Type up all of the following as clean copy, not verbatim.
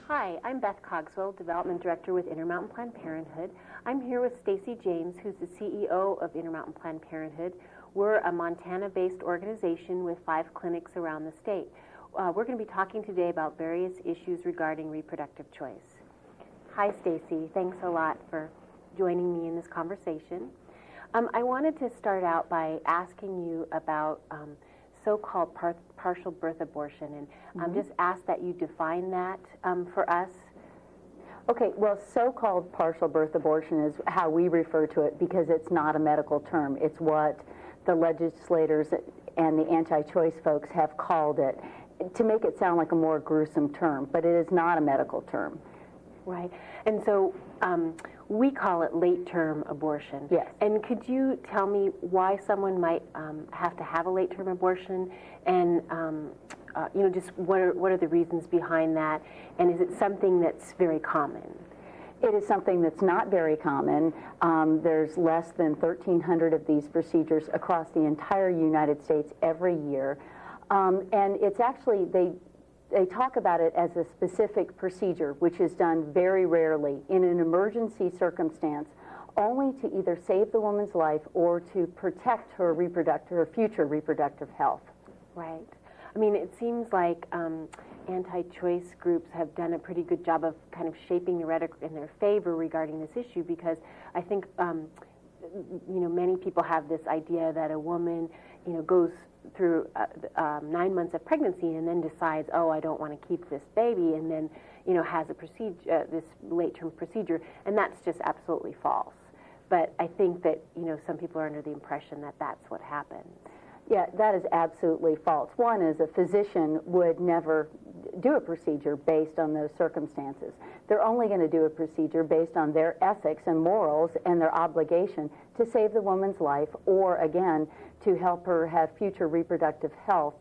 Hi, I'm Beth Cogswell, Development Director with InterMountain Planned Parenthood. I'm here with Stacy James, who's the CEO of InterMountain Planned Parenthood. We're a Montana-based organization with 5 clinics around the state. We're going to be talking today about various issues regarding reproductive choice. Hi, Stacy. Thanks a lot for joining me in this conversation. I wanted to start out by asking you about so-called partial birth abortion, and just ask that you define that for us. Okay, well, so-called partial birth abortion is how we refer to it because it's not a medical term. It's what the legislators and the anti-choice folks have called it to make it sound like a more gruesome term, but it is not a medical term. Right, and so we call it late-term abortion. Yes. And could you tell me why someone might have to have a late-term abortion, and just what are the reasons behind that, and is it something that's very common? It is something that's not very common. There's less than 1,300 of these procedures across the entire United States every year, and it's actually, they talk about it as a specific procedure, which is done very rarely in an emergency circumstance, only to either save the woman's life or to protect her future reproductive health. Right. I mean, it seems like anti-choice groups have done a pretty good job of kind of shaping the rhetoric in their favor regarding this issue, because I think, many people have this idea that a woman, goes through 9 months of pregnancy and then decides, oh, I don't want to keep this baby, and then, has a procedure, this late-term procedure, and that's just absolutely false. But I think that, some people are under the impression that that's what happens. Yeah, that is absolutely false. One is a physician would never do a procedure based on those circumstances. They're only going to do a procedure based on their ethics and morals and their obligation to save the woman's life, or again, to help her have future reproductive health.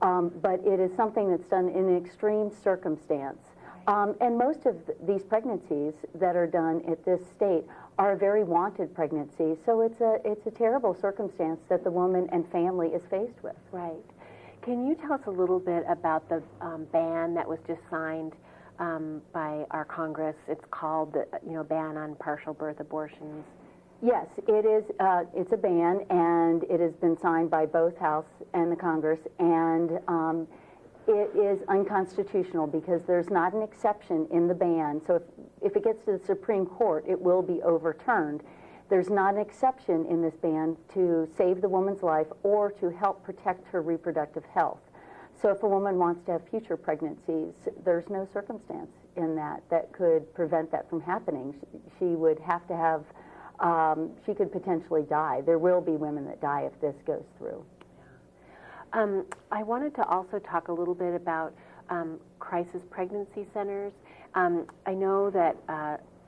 But it is something that's done in an extreme circumstance. And most of these pregnancies that are done at this state are a very wanted pregnancy, so it's a terrible circumstance that the woman and family is faced with. Right. Can you tell us a little bit about the ban that was just signed by our Congress? It's called the ban on partial birth abortions. Yes, it is. It's a ban, and it has been signed by both House and the Congress, and it is unconstitutional because there's not an exception in the ban. So if it gets to the Supreme Court, it will be overturned. There's not an exception in this ban to save the woman's life or to help protect her reproductive health. So if a woman wants to have future pregnancies, there's no circumstance in that could prevent that from happening. She would have to have, she could potentially die. There will be women that die if this goes through. I wanted to also talk a little bit about crisis pregnancy centers. I know that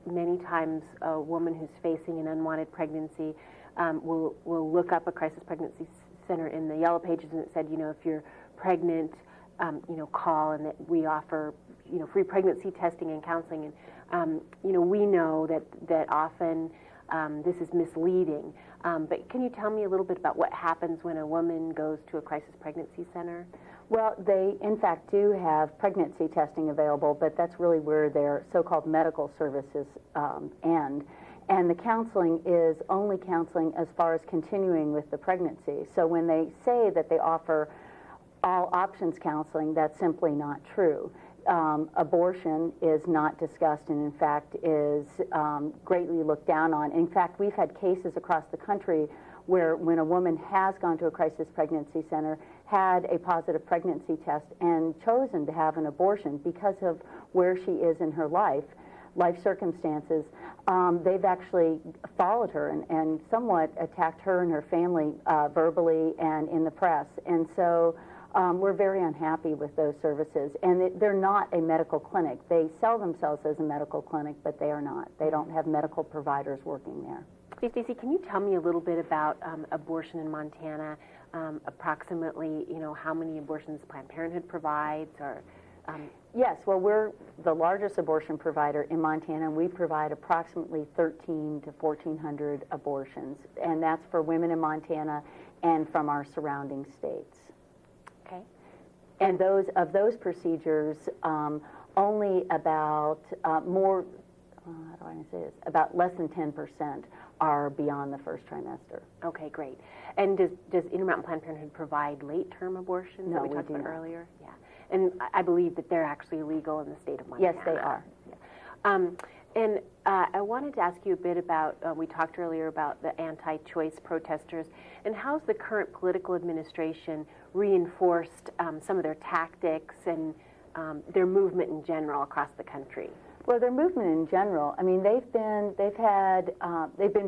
many times a woman who's facing an unwanted pregnancy will look up a crisis pregnancy center in the Yellow Pages, and it said, if you're pregnant, call, and that we offer, free pregnancy testing and counseling. And, we know that often this is misleading. But can you tell me a little bit about what happens when a woman goes to a crisis pregnancy center? Well, they, in fact, do have pregnancy testing available, but that's really where their so-called medical services end. And the counseling is only counseling as far as continuing with the pregnancy. So when they say that they offer all options counseling, that's simply not true. Abortion is not discussed, and in fact is greatly looked down on. In fact, we've had cases across the country where when a woman has gone to a crisis pregnancy center, had a positive pregnancy test, and chosen to have an abortion because of where she is in her life, life circumstances, they've actually followed her and somewhat attacked her and her family verbally and in the press. And so we're very unhappy with those services. And they're not a medical clinic. They sell themselves as a medical clinic, but they are not. They don't have medical providers working there. Stacy, can you tell me a little bit about abortion in Montana? Approximately, how many abortions Planned Parenthood provides, or Yes, well, we're the largest abortion provider in Montana, and we provide approximately 1,300 to 1,400 abortions, and that's for women in Montana and from our surrounding states. Okay. And those procedures, only about how do I say this? About less than 10% are beyond the first trimester. Okay, great. And does InterMountain Planned Parenthood provide late-term abortions No, that we talked about earlier? Yeah. And I believe that they're actually illegal in the state of Montana. Yes, they are. Yeah. I wanted to ask you a bit about, we talked earlier about the anti-choice protesters, and how's the current political administration reinforced some of their tactics and their movement in general across the country? Well, their movement in general, I mean, they've been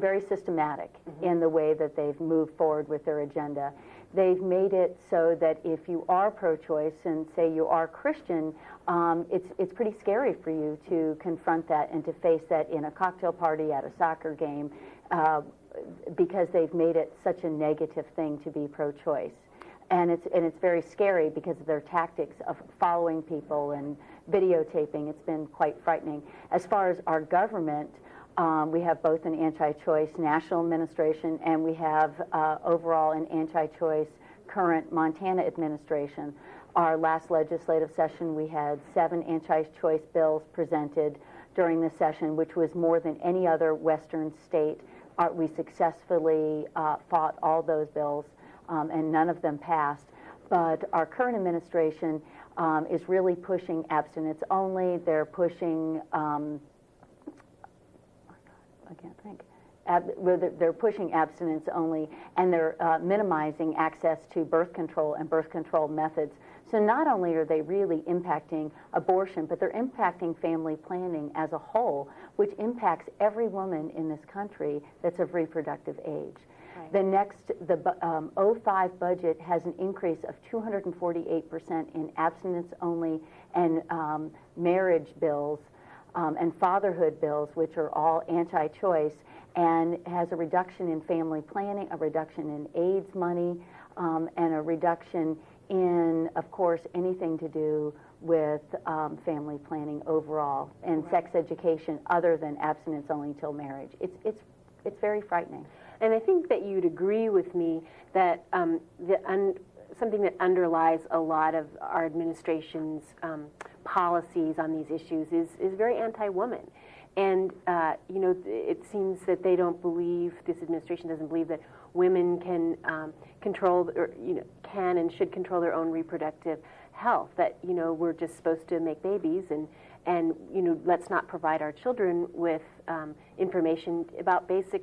very systematic in the way that they've moved forward with their agenda. They've made it so that if you are pro-choice and say you are Christian, it's pretty scary for you to confront that and to face that in a cocktail party, at a soccer game, because they've made it such a negative thing to be pro-choice. And it's very scary because of their tactics of following people and videotaping. It's been quite frightening. As far as our government, we have both an anti-choice national administration, and we have overall an anti-choice current Montana administration. Our last legislative session, we had 7 anti-choice bills presented during the session, which was more than any other Western state. We successfully fought all those bills, and none of them passed. But our current administration is really pushing abstinence only. They're pushing, they're pushing abstinence only, and they're minimizing access to birth control and birth control methods. So not only are they really impacting abortion, but they're impacting family planning as a whole, which impacts every woman in this country that's of reproductive age. Right. The 05 budget has an increase of 248% in abstinence-only and marriage bills and fatherhood bills, which are all anti-choice, and has a reduction in family planning, a reduction in AIDS money, and a reduction in, of course, anything to do with family planning overall and right. Sex education other than abstinence only till marriage. It's very frightening. And I think that you'd agree with me that something that underlies a lot of our administration's policies on these issues is very anti-woman. And, it seems that they don't believe, this administration doesn't believe that women can control, or, can and should control their own reproductive health, that, we're just supposed to make babies and let's not provide our children with information about basic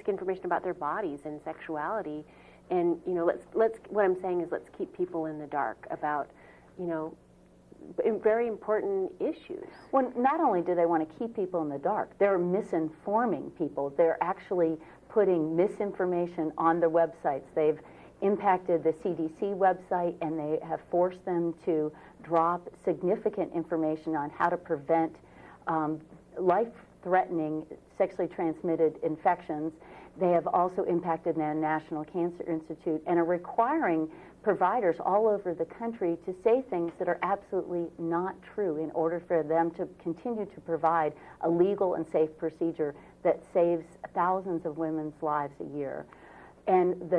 information about their bodies and sexuality, and let's what I'm saying is let's keep people in the dark about very important issues. Well, not only do they want to keep people in the dark, they're misinforming people. They're actually putting misinformation on their websites. They've impacted the CDC website, and they have forced them to drop significant information on how to prevent life-threatening sexually transmitted infections. They have also impacted the National Cancer Institute and are requiring providers all over the country to say things that are absolutely not true in order for them to continue to provide a legal and safe procedure that saves thousands of women's lives a year. And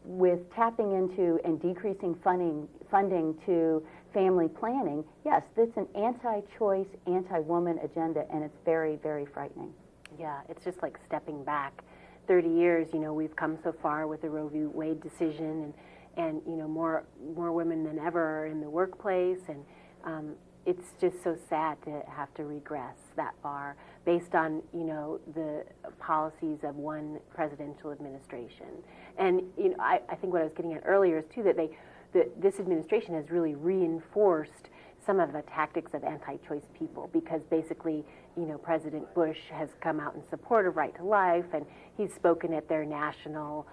with tapping into and decreasing funding to family planning, yes, that's an anti-choice, anti-woman agenda, and it's very, very frightening. Yeah, it's just like stepping back 30 years. We've come so far with the Roe v. Wade decision, and more women than ever are in the workplace, and it's just so sad to have to regress that far based on the policies of one presidential administration. And I think what I was getting at earlier is too that this administration has really reinforced some of the tactics of anti-choice people, because basically President Bush has come out in support of right to life, and he's spoken at their national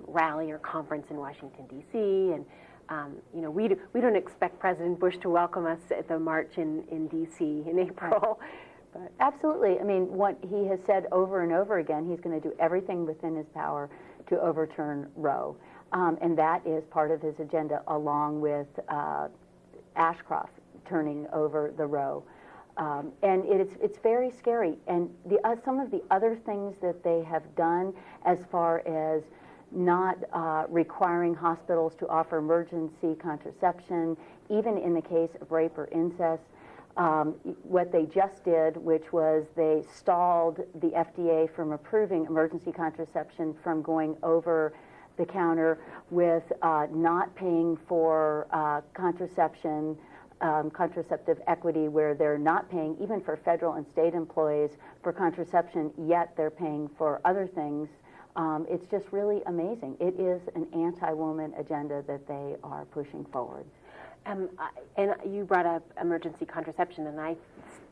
rally or conference in Washington, D.C., and we don't expect President Bush to welcome us at the march in D.C. in April. But absolutely. I mean, what he has said over and over again, he's going to do everything within his power to overturn Roe. And that is part of his agenda, along with Ashcroft turning over the Roe. And it's very scary. And some of the other things that they have done, as far as not requiring hospitals to offer emergency contraception, even in the case of rape or incest. What they just did, which was they stalled the FDA from approving emergency contraception from going over the counter with not paying for contraception, contraceptive equity, where they're not paying even for federal and state employees for contraception, yet they're paying for other things. It's just really amazing. It is an anti-woman agenda that they are pushing forward. And you brought up emergency contraception, and I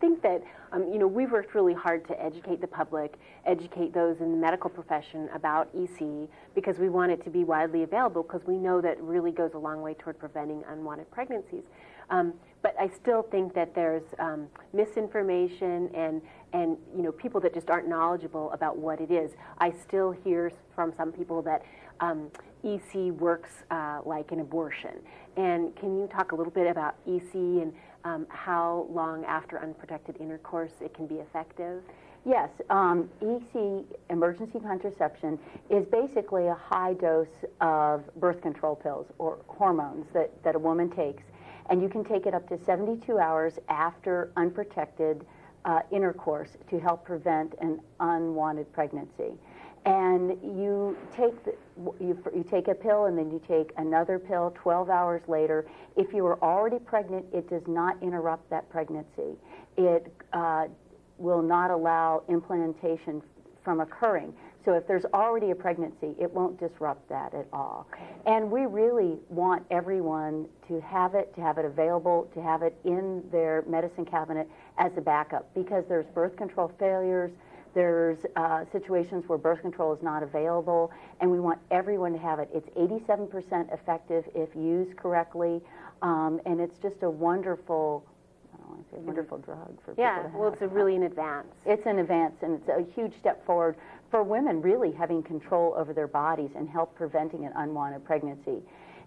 think that we've worked really hard to educate the public, educate those in the medical profession about EC, because we want it to be widely available, because we know that it really goes a long way toward preventing unwanted pregnancies. But I still think that there's misinformation and people that just aren't knowledgeable about what it is. I still hear from some people that EC works like an abortion. And can you talk a little bit about EC and how long after unprotected intercourse it can be effective? Yes, EC, emergency contraception, is basically a high dose of birth control pills or hormones that a woman takes. And you can take it up to 72 hours after unprotected intercourse to help prevent an unwanted pregnancy. And you take a pill, and then you take another pill 12 hours later. If you were already pregnant, it does not interrupt that pregnancy. It will not allow implantation from occurring. So if there's already a pregnancy, it won't disrupt that at all. And we really want everyone to have it available, to have it in their medicine cabinet as a backup, because there's birth control failures, there's situations where birth control is not available, and we want everyone to have it. It's 87% effective if used correctly, and it's just a wonderful, wonderful drug for people to have. Yeah, well, it's really an advance. It's an advance, and it's a huge step forward for women really having control over their bodies and help preventing an unwanted pregnancy.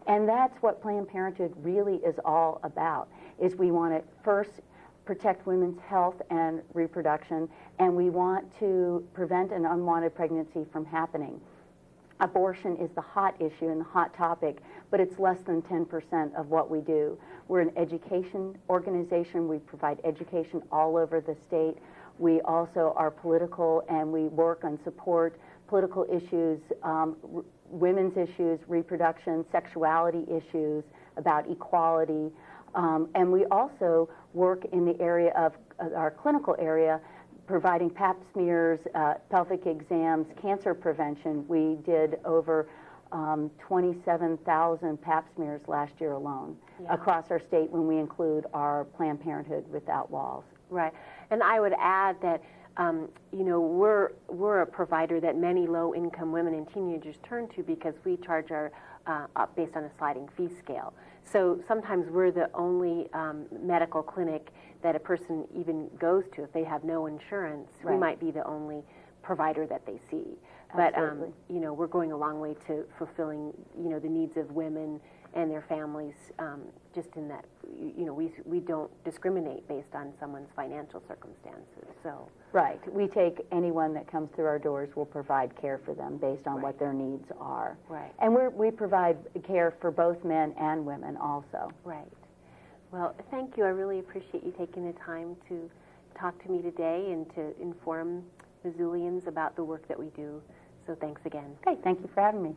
And that's what Planned Parenthood really is all about, is we want to first protect women's health and reproduction, and we want to prevent an unwanted pregnancy from happening. Abortion is the hot issue and the hot topic, but it's less than 10% of what we do. We're an education organization. We provide education all over the state. We also are political, and we work on support political issues, women's issues, reproduction, sexuality issues, about equality. And we also work in the area of our clinical area, providing pap smears, pelvic exams, cancer prevention. We did over 27,000 pap smears last year alone across our state, when we include our Planned Parenthood Without Walls. Right. And I would add that we're a provider that many low-income women and teenagers turn to, because we charge our based on a sliding fee scale. So sometimes we're the only medical clinic that a person even goes to. If they have no insurance, Right. we might be the only provider that they see. Absolutely. But we're going a long way to fulfilling the needs of women and their families, just in that we don't discriminate based on someone's financial circumstances. So Right. We take anyone that comes through our doors. We'll provide care for them based on Right. what their needs are. Right. And we provide care for both men and women also. Right. Well, thank you. I really appreciate you taking the time to talk to me today and to inform Missoulians about the work that we do. So thanks again. Okay, thank you for having me.